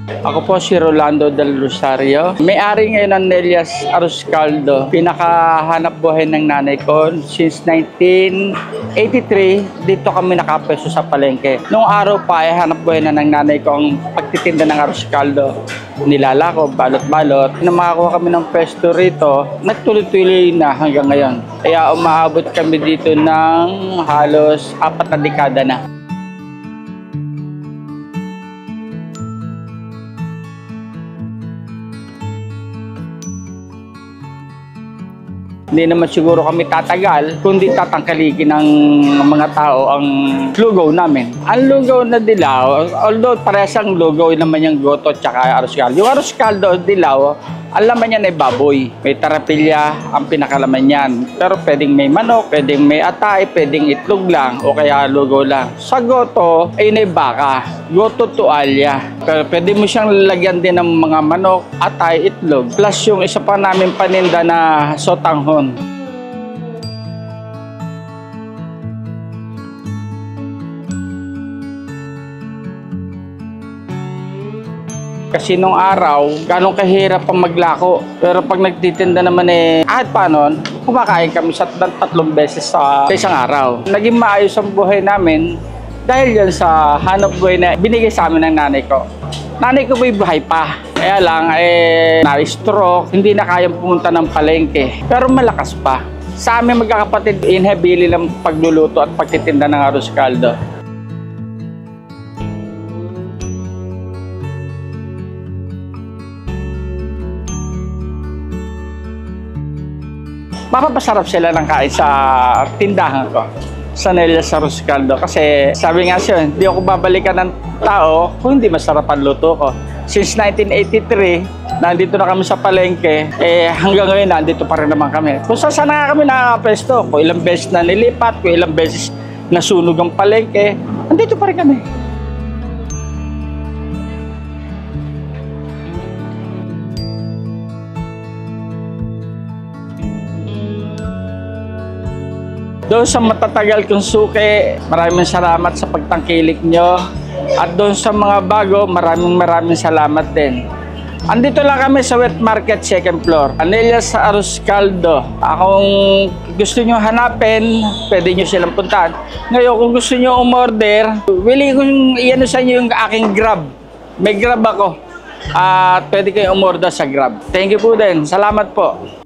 Ako po si Rolando Del Rosario. May-ari ngayon ng Nelias Arroz Caldo. Pinakahanap buhay ng nanay ko since 1983. Dito kami nakapwesto sa palengke. Noong araw pa ay hanap buhay na ng nanay ko ang pagtitinda ng arroz caldo. Nilalako, balot-balot. Nung makakuha kami ng pwesto rito, nagtuloy-tuloy na hanggang ngayon. Kaya umaabot kami dito ng halos 4 na dekada na. Hindi naman siguro kami tatagal, kundi tatangkalikin ng mga tao ang lugaw namin. Ang lugaw na dilaw, although parehas ang lugaw naman yung goto at arroz caldo. Yung arroz caldo dilaw, ang laman niyan ay baboy. May tarapilya ang pinakalaman niyan. Pero pwedeng may manok, pwedeng may atay, pwedeng itlog lang o kaya lugaw lang. Sa goto ay baka, goto tuwalya. Pero pwede mo siyang lagyan din ng mga manok, atay, itlog. Plus yung isa pa namin paninda na sotanghon. Kasi nung araw, ganong kahirap pang maglako. Pero pag nagtitinda naman kahit paano, kumakain kami sa 3 beses sa isang araw. Naging maayos ang buhay namin dahil yan sa hanap buhay na binigay sa amin ng nanay ko. Nanay ko may buhay pa. Kaya lang, na-stroke, hindi na kayang pumunta ng palengke. Pero malakas pa. Sa amin magkakapatid, inhabili ng pagluluto at pagtitinda ng arroz caldo. Mapapasarap sila ng kain sa tindahan ko, sa Nelias Arroz Caldo. Kasi sabi nga siya, hindi ako babalikan ng tao kung hindi masarap ang luto ko. Since 1983, nandito na kami sa palengke, hanggang ngayon nandito pa rin naman kami. Kung saan na kami nakakapesto, kung ilang beses na nilipat, kung ilang beses nasunog ang palengke, nandito pa rin kami. Doon sa matatagal kong suki, maraming salamat sa pagtangkilik nyo. At doon sa mga bago, maraming salamat din. Andito lang kami sa Wet Market 2nd floor. Nelias Arroz Caldo. Kung gusto nyo hanapin, pwede nyo silang puntahan. Ngayon, kung gusto nyo umorder, willing kong iyan sa inyo yung aking Grab. May Grab ako. At pwede kayong umorder sa Grab. Thank you po din. Salamat po.